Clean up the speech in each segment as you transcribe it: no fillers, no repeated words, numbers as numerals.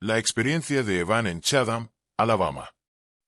La experiencia de Evan en Chatham, Alabama.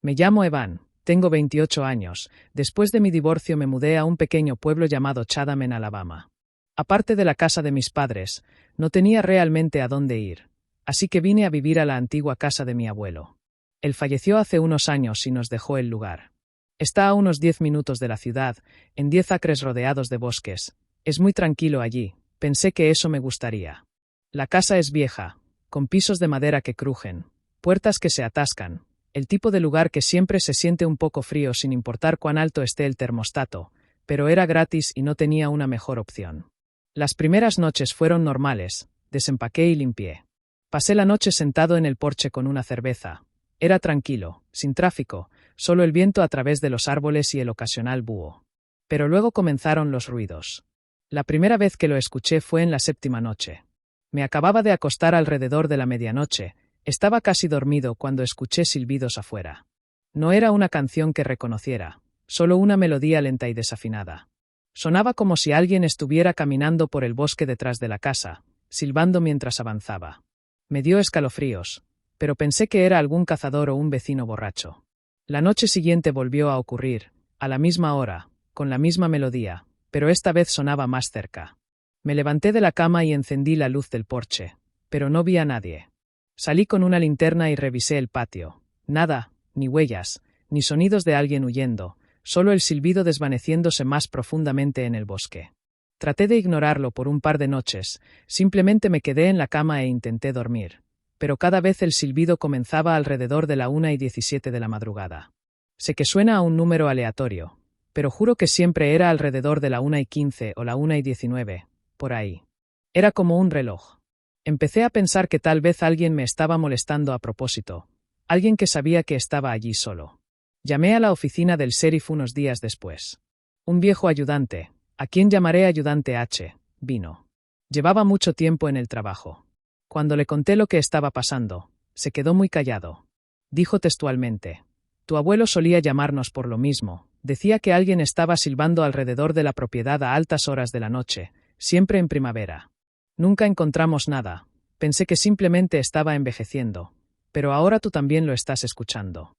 Me llamo Evan, tengo 28 años. Después de mi divorcio me mudé a un pequeño pueblo llamado Chatham en Alabama. Aparte de la casa de mis padres, no tenía realmente a dónde ir, así que vine a vivir a la antigua casa de mi abuelo. Él falleció hace unos años y nos dejó el lugar. Está a unos 10 minutos de la ciudad, en 10 acres rodeados de bosques. Es muy tranquilo allí, pensé que eso me gustaría. La casa es vieja, con pisos de madera que crujen, puertas que se atascan, el tipo de lugar que siempre se siente un poco frío sin importar cuán alto esté el termostato, pero era gratis y no tenía una mejor opción. Las primeras noches fueron normales, desempaqué y limpié. Pasé la noche sentado en el porche con una cerveza. Era tranquilo, sin tráfico, solo el viento a través de los árboles y el ocasional búho. Pero luego comenzaron los ruidos. La primera vez que lo escuché fue en la 7ª noche. Me acababa de acostar alrededor de la medianoche, estaba casi dormido cuando escuché silbidos afuera. No era una canción que reconociera, solo una melodía lenta y desafinada. Sonaba como si alguien estuviera caminando por el bosque detrás de la casa, silbando mientras avanzaba. Me dio escalofríos, pero pensé que era algún cazador o un vecino borracho. La noche siguiente volvió a ocurrir, a la misma hora, con la misma melodía, pero esta vez sonaba más cerca. Me levanté de la cama y encendí la luz del porche, pero no vi a nadie. Salí con una linterna y revisé el patio. Nada, ni huellas, ni sonidos de alguien huyendo, solo el silbido desvaneciéndose más profundamente en el bosque. Traté de ignorarlo por un par de noches, simplemente me quedé en la cama e intenté dormir, pero cada vez el silbido comenzaba alrededor de la 1:17 de la madrugada. Sé que suena a un número aleatorio, pero juro que siempre era alrededor de la 1:15 o la 1:19, por ahí. Era como un reloj. Empecé a pensar que tal vez alguien me estaba molestando a propósito, alguien que sabía que estaba allí solo. Llamé a la oficina del sheriff unos días después. Un viejo ayudante, a quien llamaré ayudante H, vino. Llevaba mucho tiempo en el trabajo. Cuando le conté lo que estaba pasando, se quedó muy callado. Dijo textualmente: «Tu abuelo solía llamarnos por lo mismo, decía que alguien estaba silbando alrededor de la propiedad a altas horas de la noche, siempre en primavera. Nunca encontramos nada, pensé que simplemente estaba envejeciendo, pero ahora tú también lo estás escuchando».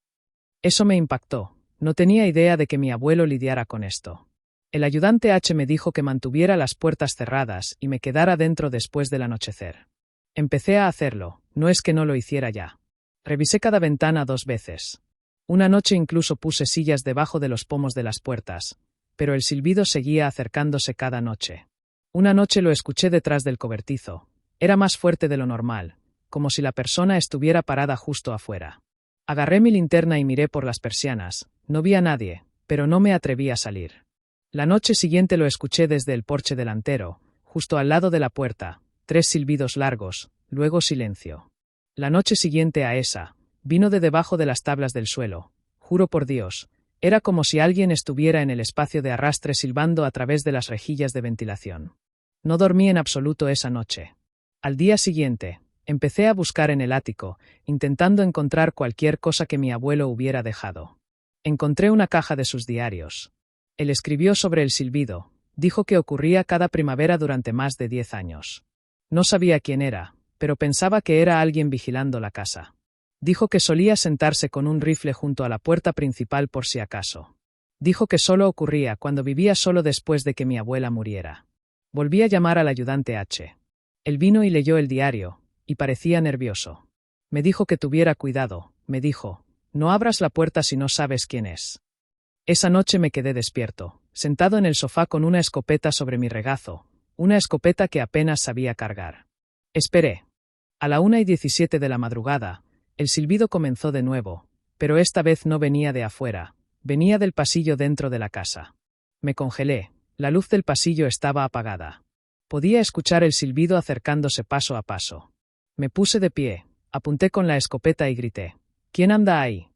Eso me impactó, no tenía idea de que mi abuelo lidiara con esto. El ayudante H me dijo que mantuviera las puertas cerradas y me quedara dentro después del anochecer. Empecé a hacerlo, no es que no lo hiciera ya. Revisé cada ventana 2 veces. Una noche incluso puse sillas debajo de los pomos de las puertas, pero el silbido seguía acercándose cada noche. Una noche lo escuché detrás del cobertizo. Era más fuerte de lo normal, como si la persona estuviera parada justo afuera. Agarré mi linterna y miré por las persianas. No vi a nadie, pero no me atreví a salir. La noche siguiente lo escuché desde el porche delantero, justo al lado de la puerta, 3 silbidos largos, luego silencio. La noche siguiente a esa, vino de debajo de las tablas del suelo. Juro por Dios, era como si alguien estuviera en el espacio de arrastre silbando a través de las rejillas de ventilación. No dormí en absoluto esa noche. Al día siguiente, empecé a buscar en el ático, intentando encontrar cualquier cosa que mi abuelo hubiera dejado. Encontré una caja de sus diarios. Él escribió sobre el silbido, dijo que ocurría cada primavera durante más de 10 años. No sabía quién era, pero pensaba que era alguien vigilando la casa. Dijo que solía sentarse con un rifle junto a la puerta principal por si acaso. Dijo que solo ocurría cuando vivía solo después de que mi abuela muriera. Volví a llamar al ayudante H. Él vino y leyó el diario, y parecía nervioso. Me dijo que tuviera cuidado, me dijo: «No abras la puerta si no sabes quién es». Esa noche me quedé despierto, sentado en el sofá con una escopeta sobre mi regazo, una escopeta que apenas sabía cargar. Esperé. A la 1:17 de la madrugada, el silbido comenzó de nuevo, pero esta vez no venía de afuera, venía del pasillo dentro de la casa. Me congelé, la luz del pasillo estaba apagada. Podía escuchar el silbido acercándose paso a paso. Me puse de pie, apunté con la escopeta y grité: «¿Quién anda ahí?».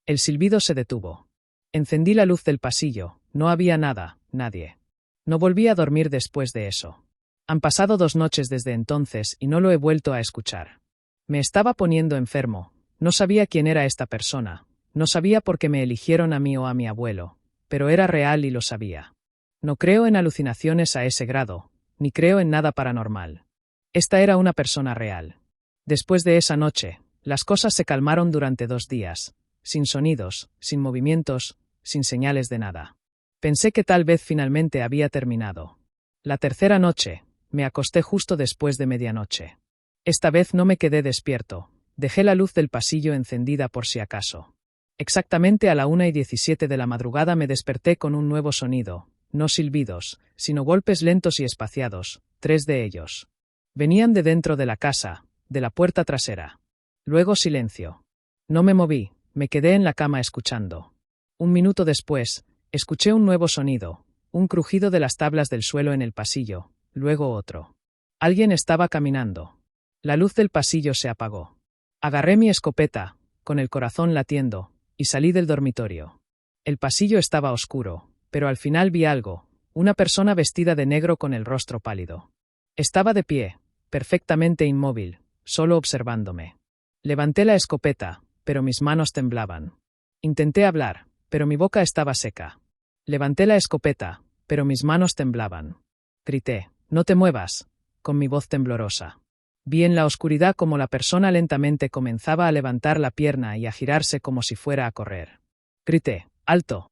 El silbido se detuvo. Encendí la luz del pasillo, no había nada, nadie. No volví a dormir después de eso. Han pasado 2 noches desde entonces y no lo he vuelto a escuchar. Me estaba poniendo enfermo, no sabía quién era esta persona, no sabía por qué me eligieron a mí o a mi abuelo, pero era real y lo sabía. No creo en alucinaciones a ese grado, ni creo en nada paranormal. Esta era una persona real. Después de esa noche, las cosas se calmaron durante 2 días, sin sonidos, sin movimientos, sin señales de nada. Pensé que tal vez finalmente había terminado. La tercera noche, me acosté justo después de medianoche. Esta vez no me quedé despierto, dejé la luz del pasillo encendida por si acaso. Exactamente a la 1:17 de la madrugada me desperté con un nuevo sonido, no silbidos, sino golpes lentos y espaciados, 3 de ellos. Venían de dentro de la casa, de la puerta trasera. Luego silencio. No me moví, me quedé en la cama escuchando. 1 minuto después, escuché un nuevo sonido, un crujido de las tablas del suelo en el pasillo, luego otro. Alguien estaba caminando. La luz del pasillo se apagó. Agarré mi escopeta, con el corazón latiendo, y salí del dormitorio. El pasillo estaba oscuro, pero al final vi algo, una persona vestida de negro con el rostro pálido. Estaba de pie, perfectamente inmóvil, solo observándome. Levanté la escopeta, pero mis manos temblaban. Intenté hablar, pero mi boca estaba seca. Levanté la escopeta, pero mis manos temblaban. Grité, «No te muevas», con mi voz temblorosa. Vi en la oscuridad como la persona lentamente comenzaba a levantar la pierna y a girarse como si fuera a correr. Grité, «¡Alto!».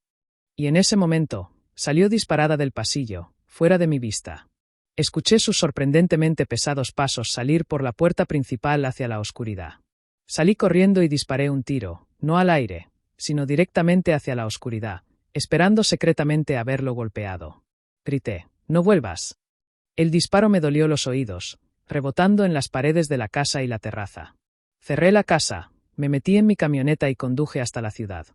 Y en ese momento, salió disparada del pasillo, fuera de mi vista. Escuché sus sorprendentemente pesados pasos salir por la puerta principal hacia la oscuridad. Salí corriendo y disparé un tiro, no al aire, sino directamente hacia la oscuridad, esperando secretamente haberlo golpeado. Grité, «¡No vuelvas!». El disparo me dolió los oídos, rebotando en las paredes de la casa y la terraza. Cerré la casa, me metí en mi camioneta y conduje hasta la ciudad.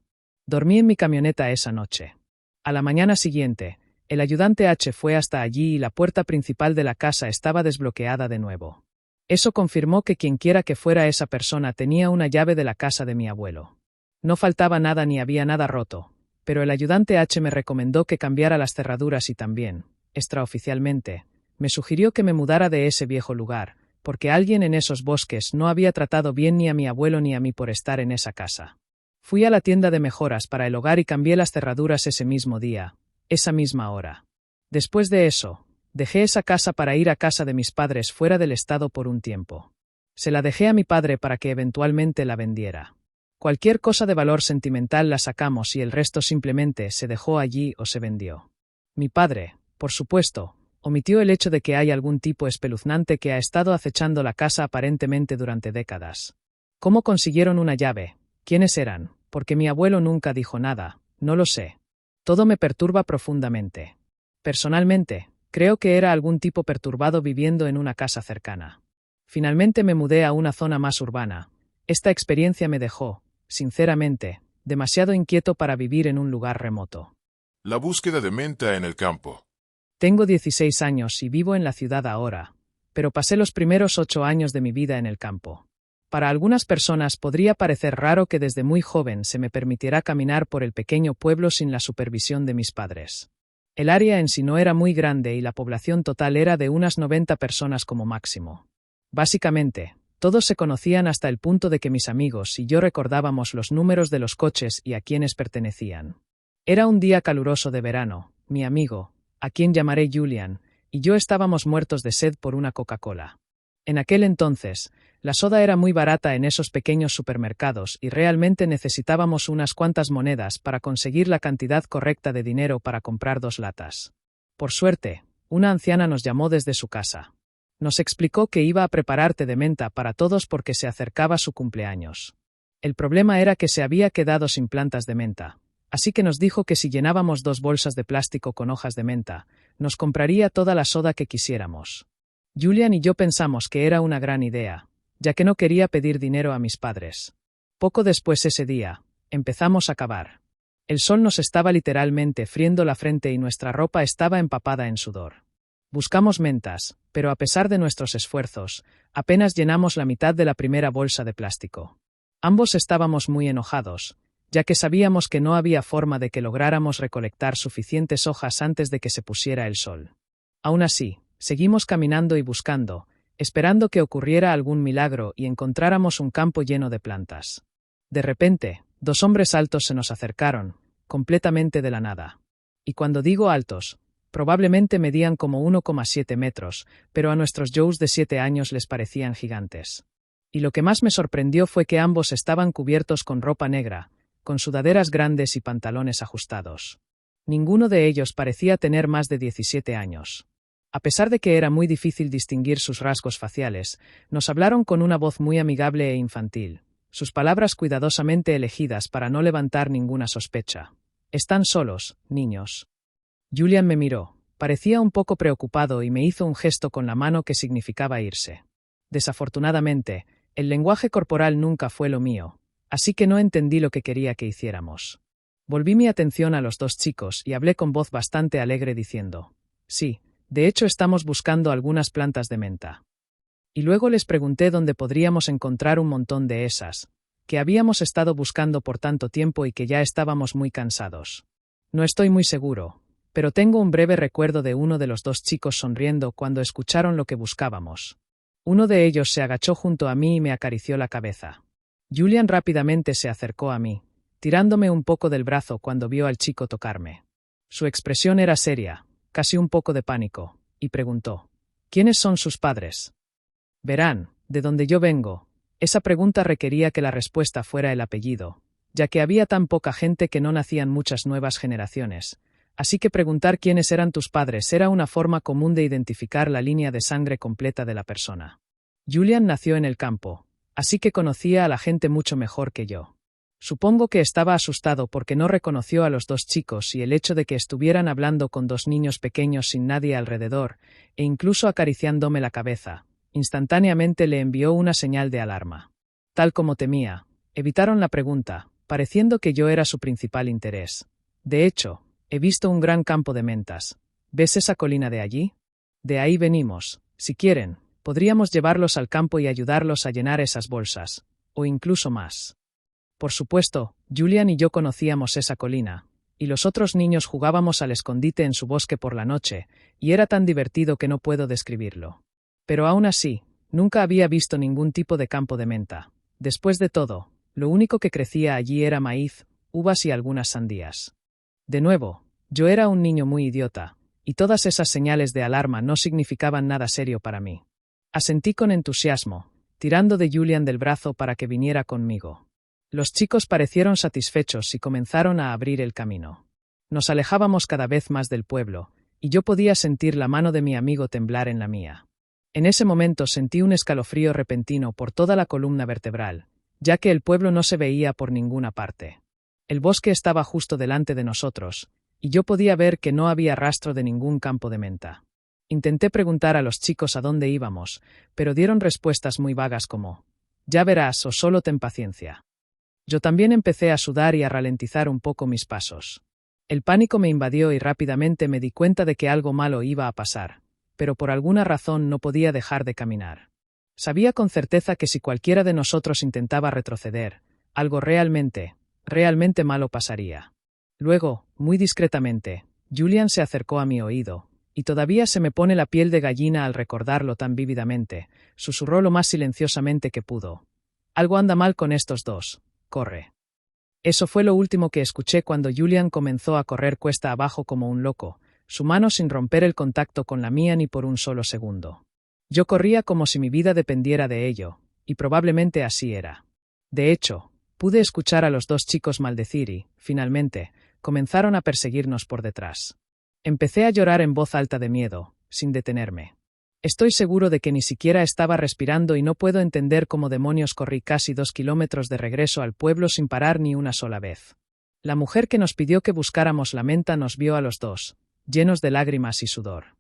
Dormí en mi camioneta esa noche. A la mañana siguiente, el ayudante H fue hasta allí y la puerta principal de la casa estaba desbloqueada de nuevo. Eso confirmó que quienquiera que fuera esa persona tenía una llave de la casa de mi abuelo. No faltaba nada ni había nada roto, pero el ayudante H me recomendó que cambiara las cerraduras y también, extraoficialmente, me sugirió que me mudara de ese viejo lugar, porque alguien en esos bosques no había tratado bien ni a mi abuelo ni a mí por estar en esa casa. Fui a la tienda de mejoras para el hogar y cambié las cerraduras ese mismo día, esa misma hora. Después de eso, dejé esa casa para ir a casa de mis padres fuera del estado por un tiempo. Se la dejé a mi padre para que eventualmente la vendiera. Cualquier cosa de valor sentimental la sacamos y el resto simplemente se dejó allí o se vendió. Mi padre, por supuesto, omitió el hecho de que hay algún tipo espeluznante que ha estado acechando la casa aparentemente durante décadas. ¿Cómo consiguieron una llave? ¿Quiénes eran? Porque mi abuelo nunca dijo nada, no lo sé. Todo me perturba profundamente. Personalmente, creo que era algún tipo perturbado viviendo en una casa cercana. Finalmente me mudé a una zona más urbana. Esta experiencia me dejó, sinceramente, demasiado inquieto para vivir en un lugar remoto. La búsqueda de menta en el campo. Tengo 16 años y vivo en la ciudad ahora, pero pasé los primeros 8 años de mi vida en el campo. Para algunas personas podría parecer raro que desde muy joven se me permitiera caminar por el pequeño pueblo sin la supervisión de mis padres. El área en sí no era muy grande y la población total era de unas 90 personas como máximo. Básicamente, todos se conocían hasta el punto de que mis amigos y yo recordábamos los números de los coches y a quienes pertenecían. Era un día caluroso de verano, mi amigo, a quien llamaré Julian, y yo estábamos muertos de sed por una Coca-Cola. En aquel entonces, la soda era muy barata en esos pequeños supermercados y realmente necesitábamos unas cuantas monedas para conseguir la cantidad correcta de dinero para comprar 2 latas. Por suerte, una anciana nos llamó desde su casa. Nos explicó que iba a preparar té de menta para todos porque se acercaba su cumpleaños. El problema era que se había quedado sin plantas de menta, así que nos dijo que si llenábamos 2 bolsas de plástico con hojas de menta, nos compraría toda la soda que quisiéramos. Julian y yo pensamos que era una gran idea, ya que no quería pedir dinero a mis padres. Poco después ese día, empezamos a cavar. El sol nos estaba literalmente friendo la frente y nuestra ropa estaba empapada en sudor. Buscamos mentas, pero a pesar de nuestros esfuerzos, apenas llenamos la mitad de la primera bolsa de plástico. Ambos estábamos muy enojados, ya que sabíamos que no había forma de que lográramos recolectar suficientes hojas antes de que se pusiera el sol. Aún así, seguimos caminando y buscando, esperando que ocurriera algún milagro y encontráramos un campo lleno de plantas. De repente, 2 hombres altos se nos acercaron, completamente de la nada. Y cuando digo altos, probablemente medían como 1,7 metros, pero a nuestros Joes de 7 años les parecían gigantes. Y lo que más me sorprendió fue que ambos estaban cubiertos con ropa negra, con sudaderas grandes y pantalones ajustados. Ninguno de ellos parecía tener más de 17 años. A pesar de que era muy difícil distinguir sus rasgos faciales, nos hablaron con una voz muy amigable e infantil, sus palabras cuidadosamente elegidas para no levantar ninguna sospecha. «Están solos, niños». Julian me miró. Parecía un poco preocupado y me hizo un gesto con la mano que significaba irse. Desafortunadamente, el lenguaje corporal nunca fue lo mío, así que no entendí lo que quería que hiciéramos. Volví mi atención a los dos chicos y hablé con voz bastante alegre diciendo: «Sí, de hecho estamos buscando algunas plantas de menta». Y luego les pregunté dónde podríamos encontrar un montón de esas, que habíamos estado buscando por tanto tiempo y que ya estábamos muy cansados. No estoy muy seguro, pero tengo un breve recuerdo de uno de los dos chicos sonriendo cuando escucharon lo que buscábamos. Uno de ellos se agachó junto a mí y me acarició la cabeza. Julian rápidamente se acercó a mí, tirándome un poco del brazo cuando vio al chico tocarme. Su expresión era seria, casi un poco de pánico, y preguntó: «¿Quiénes son sus padres?» Verán, de donde yo vengo, esa pregunta requería que la respuesta fuera el apellido, ya que había tan poca gente que no nacían muchas nuevas generaciones, así que preguntar quiénes eran tus padres era una forma común de identificar la línea de sangre completa de la persona. Julian nació en el campo, así que conocía a la gente mucho mejor que yo. Supongo que estaba asustado porque no reconoció a los dos chicos y el hecho de que estuvieran hablando con dos niños pequeños sin nadie alrededor, e incluso acariciándome la cabeza. Instantáneamente le envió una señal de alarma. Tal como temía, evitaron la pregunta, pareciendo que yo era su principal interés. De hecho, he visto un gran campo de mentas. ¿Ves esa colina de allí? De ahí venimos. Si quieren, podríamos llevarlos al campo y ayudarlos a llenar esas bolsas, o incluso más. Por supuesto, Julian y yo conocíamos esa colina, y los otros niños jugábamos al escondite en su bosque por la noche, y era tan divertido que no puedo describirlo. Pero aún así, nunca había visto ningún tipo de campo de menta. Después de todo, lo único que crecía allí era maíz, uvas y algunas sandías. De nuevo, yo era un niño muy idiota, y todas esas señales de alarma no significaban nada serio para mí. Asentí con entusiasmo, tirando de Julian del brazo para que viniera conmigo. Los chicos parecieron satisfechos y comenzaron a abrir el camino. Nos alejábamos cada vez más del pueblo, y yo podía sentir la mano de mi amigo temblar en la mía. En ese momento sentí un escalofrío repentino por toda la columna vertebral, ya que el pueblo no se veía por ninguna parte. El bosque estaba justo delante de nosotros, y yo podía ver que no había rastro de ningún campo de menta. Intenté preguntar a los chicos a dónde íbamos, pero dieron respuestas muy vagas como: «Ya verás» o «Solo ten paciencia». Yo también empecé a sudar y a ralentizar un poco mis pasos. El pánico me invadió y rápidamente me di cuenta de que algo malo iba a pasar, pero por alguna razón no podía dejar de caminar. Sabía con certeza que si cualquiera de nosotros intentaba retroceder, algo realmente malo pasaría. Luego, muy discretamente, Julian se acercó a mi oído, y todavía se me pone la piel de gallina al recordarlo tan vívidamente, susurró lo más silenciosamente que pudo: «Algo anda mal con estos dos, corre». Eso fue lo último que escuché cuando Julian comenzó a correr cuesta abajo como un loco, su mano sin romper el contacto con la mía ni por un solo segundo. Yo corría como si mi vida dependiera de ello, y probablemente así era. De hecho, pude escuchar a los dos chicos maldecir y, finalmente, comenzaron a perseguirnos por detrás. Empecé a llorar en voz alta de miedo, sin detenerme. Estoy seguro de que ni siquiera estaba respirando y no puedo entender cómo demonios corrí casi 2 kilómetros de regreso al pueblo sin parar ni una sola vez. La mujer que nos pidió que buscáramos la menta nos vio a los dos, llenos de lágrimas y sudor.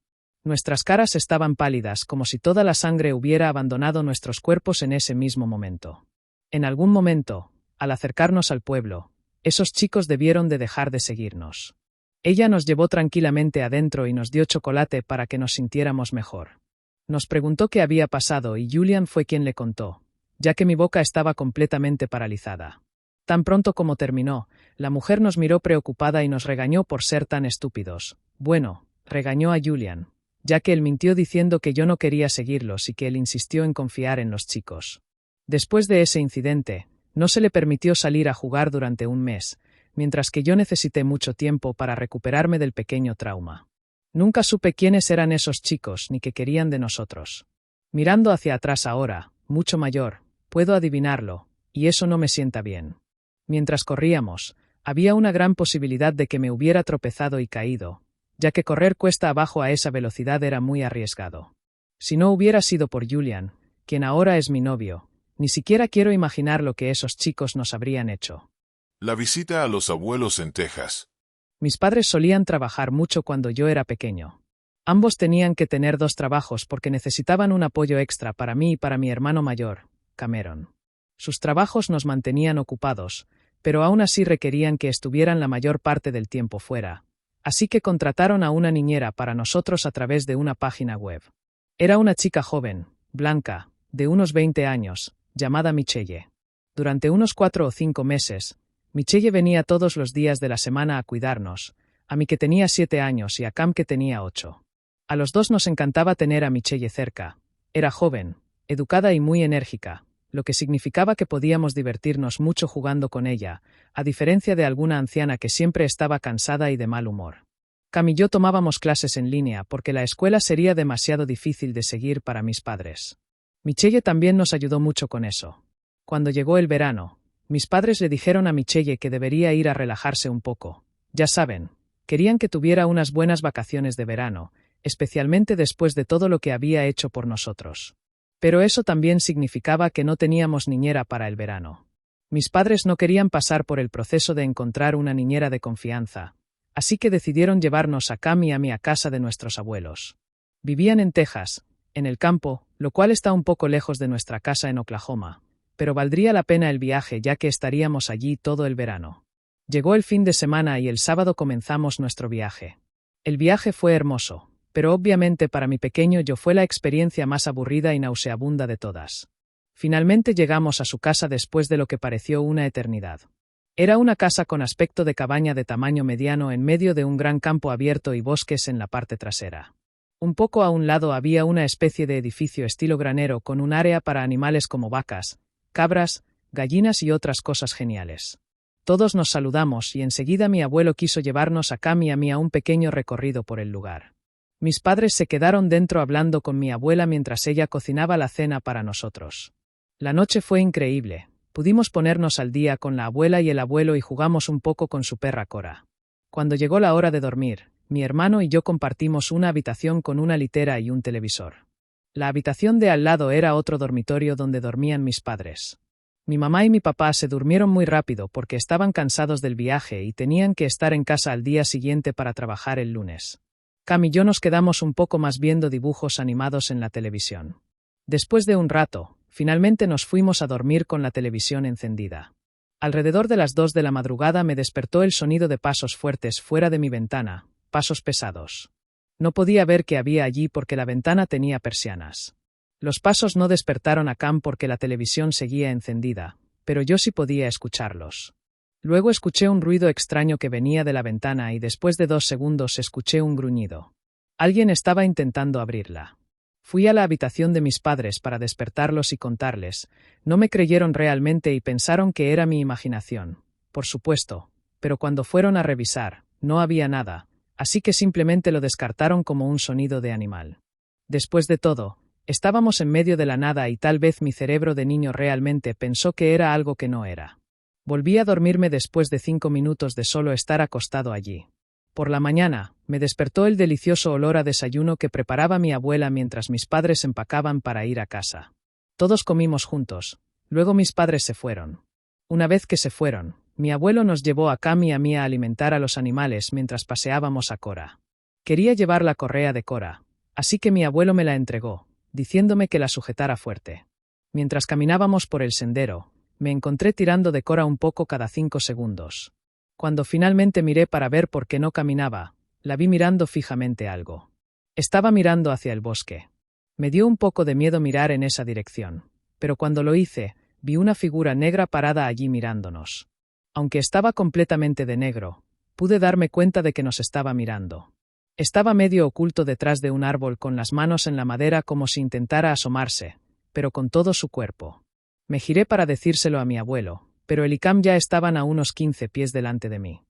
Nuestras caras estaban pálidas como si toda la sangre hubiera abandonado nuestros cuerpos en ese mismo momento. En algún momento, al acercarnos al pueblo, esos chicos debieron de dejar de seguirnos. Ella nos llevó tranquilamente adentro y nos dio chocolate para que nos sintiéramos mejor. Nos preguntó qué había pasado y Julian fue quien le contó, ya que mi boca estaba completamente paralizada. Tan pronto como terminó, la mujer nos miró preocupada y nos regañó por ser tan estúpidos. Bueno, regañó a Julian, ya que él mintió diciendo que yo no quería seguirlos y que él insistió en confiar en los chicos. Después de ese incidente, no se le permitió salir a jugar durante un mes, mientras que yo necesité mucho tiempo para recuperarme del pequeño trauma. Nunca supe quiénes eran esos chicos ni qué querían de nosotros. Mirando hacia atrás ahora, mucho mayor, Puedo adivinarlo, y eso no me sienta bien. Mientras corríamos, había una gran posibilidad de que me hubiera tropezado y caído, ya que correr cuesta abajo a esa velocidad era muy arriesgado. Si no hubiera sido por Julian, quien ahora es mi novio, ni siquiera quiero imaginar lo que esos chicos nos habrían hecho. La visita a los abuelos en Texas. Mis padres solían trabajar mucho cuando yo era pequeño. Ambos tenían que tener 2 trabajos porque necesitaban un apoyo extra para mí y para mi hermano mayor, Cameron. Sus trabajos nos mantenían ocupados, pero aún así requerían que estuvieran la mayor parte del tiempo fuera. Así que contrataron a una niñera para nosotros a través de una página web. Era una chica joven, blanca, de unos 20 años, llamada Michelle. Durante unos 4 o 5 meses, Michelle venía todos los días de la semana a cuidarnos, a mí que tenía 7 años y a Cam que tenía 8. A los dos nos encantaba tener a Michelle cerca. Era joven, educada y muy enérgica, lo que significaba que podíamos divertirnos mucho jugando con ella, a diferencia de alguna anciana que siempre estaba cansada y de mal humor. Cam y yo tomábamos clases en línea porque la escuela sería demasiado difícil de seguir para mis padres. Michelle también nos ayudó mucho con eso. Cuando llegó el verano, mis padres le dijeron a Michelle que debería ir a relajarse un poco. Ya saben, querían que tuviera unas buenas vacaciones de verano, especialmente después de todo lo que había hecho por nosotros. Pero eso también significaba que no teníamos niñera para el verano. Mis padres no querían pasar por el proceso de encontrar una niñera de confianza, así que decidieron llevarnos a Cam y a mí a casa de nuestros abuelos. Vivían en Texas, en el campo, lo cual está un poco lejos de nuestra casa en Oklahoma, pero valdría la pena el viaje ya que estaríamos allí todo el verano. Llegó el fin de semana y el sábado comenzamos nuestro viaje. El viaje fue hermoso, pero obviamente para mi pequeño yo fue la experiencia más aburrida y nauseabunda de todas. Finalmente llegamos a su casa después de lo que pareció una eternidad. Era una casa con aspecto de cabaña de tamaño mediano en medio de un gran campo abierto y bosques en la parte trasera. Un poco a un lado había una especie de edificio estilo granero con un área para animales como vacas, cabras, gallinas y otras cosas geniales. Todos nos saludamos y enseguida mi abuelo quiso llevarnos a Cam y a mí a un pequeño recorrido por el lugar. Mis padres se quedaron dentro hablando con mi abuela mientras ella cocinaba la cena para nosotros. La noche fue increíble. Pudimos ponernos al día con la abuela y el abuelo y jugamos un poco con su perra Cora. Cuando llegó la hora de dormir, mi hermano y yo compartimos una habitación con una litera y un televisor. La habitación de al lado era otro dormitorio donde dormían mis padres. Mi mamá y mi papá se durmieron muy rápido porque estaban cansados del viaje y tenían que estar en casa al día siguiente para trabajar el lunes. Cam y yo nos quedamos un poco más viendo dibujos animados en la televisión. Después de un rato, finalmente nos fuimos a dormir con la televisión encendida. Alrededor de las 2 de la madrugada me despertó el sonido de pasos fuertes fuera de mi ventana, pasos pesados. No podía ver qué había allí porque la ventana tenía persianas. Los pasos no despertaron a Cam porque la televisión seguía encendida, pero yo sí podía escucharlos. Luego escuché un ruido extraño que venía de la ventana y después de 2 segundos escuché un gruñido. Alguien estaba intentando abrirla. Fui a la habitación de mis padres para despertarlos y contarles. No me creyeron realmente y pensaron que era mi imaginación, por supuesto, pero cuando fueron a revisar, no había nada, así que simplemente lo descartaron como un sonido de animal. Después de todo, estábamos en medio de la nada y tal vez mi cerebro de niño realmente pensó que era algo que no era. Volví a dormirme después de 5 minutos de solo estar acostado allí. Por la mañana, me despertó el delicioso olor a desayuno que preparaba mi abuela mientras mis padres empacaban para ir a casa. Todos comimos juntos, luego mis padres se fueron. Una vez que se fueron, mi abuelo nos llevó a Cam y a mí a alimentar a los animales mientras paseábamos a Cora. Quería llevar la correa de Cora, así que mi abuelo me la entregó, diciéndome que la sujetara fuerte. Mientras caminábamos por el sendero, me encontré tirando de Cora un poco cada 5 segundos. Cuando finalmente miré para ver por qué no caminaba, la vi mirando fijamente algo. Estaba mirando hacia el bosque. Me dio un poco de miedo mirar en esa dirección, pero cuando lo hice, vi una figura negra parada allí mirándonos. Aunque estaba completamente de negro, pude darme cuenta de que nos estaba mirando. Estaba medio oculto detrás de un árbol con las manos en la madera como si intentara asomarse, pero con todo su cuerpo. Me giré para decírselo a mi abuelo, pero él y Cam ya estaban a unos 15 pies delante de mí.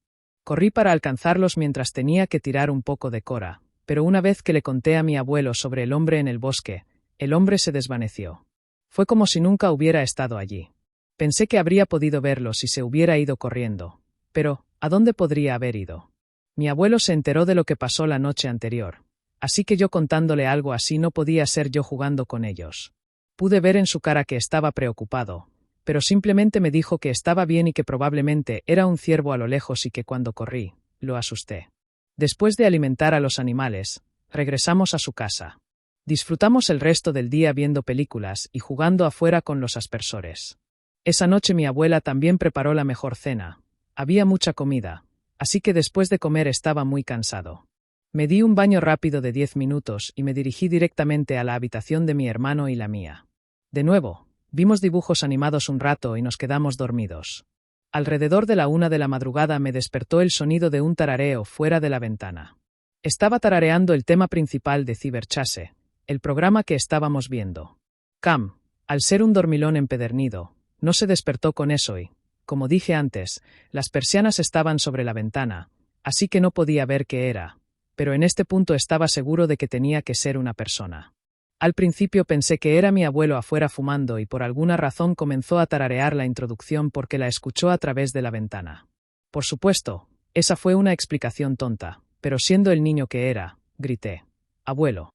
Corrí para alcanzarlos mientras tenía que tirar un poco de Cora, pero una vez que le conté a mi abuelo sobre el hombre en el bosque, el hombre se desvaneció. Fue como si nunca hubiera estado allí. Pensé que habría podido verlo si se hubiera ido corriendo. Pero, ¿a dónde podría haber ido? Mi abuelo se enteró de lo que pasó la noche anterior. Así que yo contándole algo así no podía ser yo jugando con ellos. Pude ver en su cara que estaba preocupado, pero simplemente me dijo que estaba bien y que probablemente era un ciervo a lo lejos y que cuando corrí, lo asusté. Después de alimentar a los animales, regresamos a su casa. Disfrutamos el resto del día viendo películas y jugando afuera con los aspersores. Esa noche mi abuela también preparó la mejor cena. Había mucha comida, así que después de comer estaba muy cansado. Me di un baño rápido de 10 minutos y me dirigí directamente a la habitación de mi hermano y la mía. De nuevo, vimos dibujos animados un rato y nos quedamos dormidos. Alrededor de la 1 de la madrugada me despertó el sonido de un tarareo fuera de la ventana. Estaba tarareando el tema principal de Cyberchase, el programa que estábamos viendo. Cam, al ser un dormilón empedernido, no se despertó con eso y, como dije antes, las persianas estaban sobre la ventana, así que no podía ver qué era, pero en este punto estaba seguro de que tenía que ser una persona. Al principio pensé que era mi abuelo afuera fumando y por alguna razón comenzó a tararear la introducción porque la escuchó a través de la ventana. Por supuesto, esa fue una explicación tonta, pero siendo el niño que era, grité: «¡Abuelo!».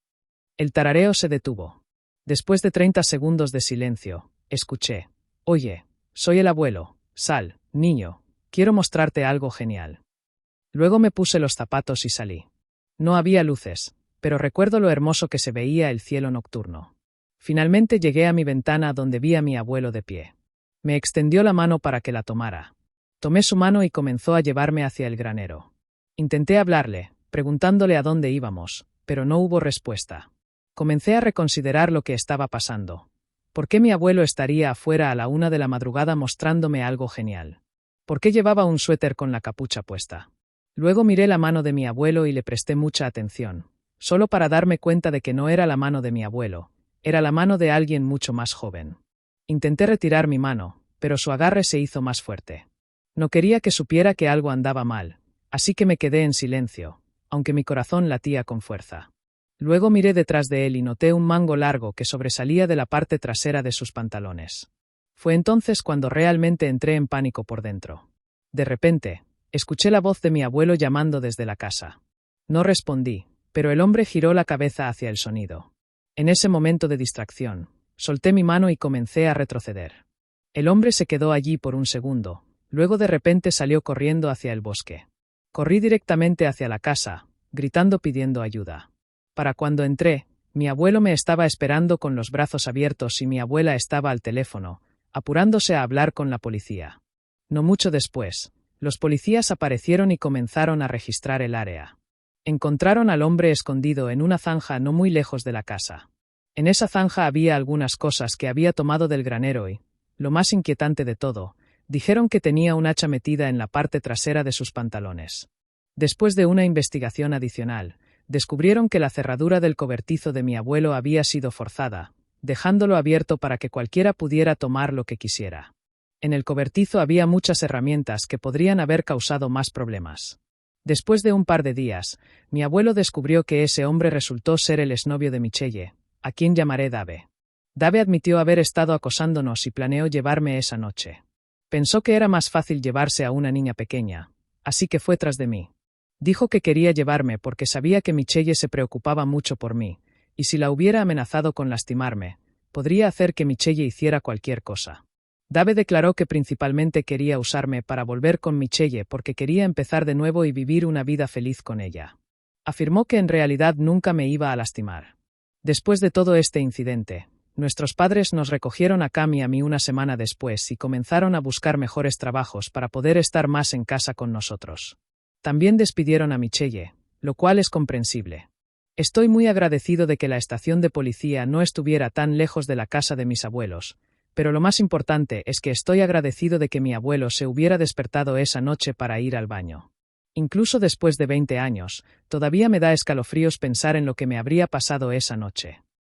El tarareo se detuvo. Después de 30 segundos de silencio, escuché: «Oye, soy el abuelo, sal, niño, quiero mostrarte algo genial». Luego me puse los zapatos y salí. No había luces, pero recuerdo lo hermoso que se veía el cielo nocturno. Finalmente llegué a mi ventana donde vi a mi abuelo de pie. Me extendió la mano para que la tomara. Tomé su mano y comenzó a llevarme hacia el granero. Intenté hablarle, preguntándole a dónde íbamos, pero no hubo respuesta. Comencé a reconsiderar lo que estaba pasando. ¿Por qué mi abuelo estaría afuera a la 1 de la madrugada mostrándome algo genial? ¿Por qué llevaba un suéter con la capucha puesta? Luego miré la mano de mi abuelo y le presté mucha atención, solo para darme cuenta de que no era la mano de mi abuelo, era la mano de alguien mucho más joven. Intenté retirar mi mano, pero su agarre se hizo más fuerte. No quería que supiera que algo andaba mal, así que me quedé en silencio, aunque mi corazón latía con fuerza. Luego miré detrás de él y noté un mango largo que sobresalía de la parte trasera de sus pantalones. Fue entonces cuando realmente entré en pánico por dentro. De repente, escuché la voz de mi abuelo llamando desde la casa. No respondí, pero el hombre giró la cabeza hacia el sonido. En ese momento de distracción, solté mi mano y comencé a retroceder. El hombre se quedó allí por un segundo, luego de repente salió corriendo hacia el bosque. Corrí directamente hacia la casa, gritando pidiendo ayuda. Para cuando entré, mi abuelo me estaba esperando con los brazos abiertos y mi abuela estaba al teléfono, apurándose a hablar con la policía. No mucho después, los policías aparecieron y comenzaron a registrar el área. Encontraron al hombre escondido en una zanja no muy lejos de la casa. En esa zanja había algunas cosas que había tomado del granero y, lo más inquietante de todo, dijeron que tenía un hacha metida en la parte trasera de sus pantalones. Después de una investigación adicional, descubrieron que la cerradura del cobertizo de mi abuelo había sido forzada, dejándolo abierto para que cualquiera pudiera tomar lo que quisiera. En el cobertizo había muchas herramientas que podrían haber causado más problemas. Después de un par de días, mi abuelo descubrió que ese hombre resultó ser el exnovio de Michelle, a quien llamaré Dave. Dave admitió haber estado acosándonos y planeó llevarme esa noche. Pensó que era más fácil llevarse a una niña pequeña, así que fue tras de mí. Dijo que quería llevarme porque sabía que Michelle se preocupaba mucho por mí, y si la hubiera amenazado con lastimarme, podría hacer que Michelle hiciera cualquier cosa. Dave declaró que principalmente quería usarme para volver con Michelle porque quería empezar de nuevo y vivir una vida feliz con ella. Afirmó que en realidad nunca me iba a lastimar. Después de todo este incidente, nuestros padres nos recogieron a Cam y a mí una semana después y comenzaron a buscar mejores trabajos para poder estar más en casa con nosotros. También despidieron a Michelle, lo cual es comprensible. Estoy muy agradecido de que la estación de policía no estuviera tan lejos de la casa de mis abuelos, pero lo más importante es que estoy agradecido de que mi abuelo se hubiera despertado esa noche para ir al baño. Incluso después de 20 años, todavía me da escalofríos pensar en lo que me habría pasado esa noche.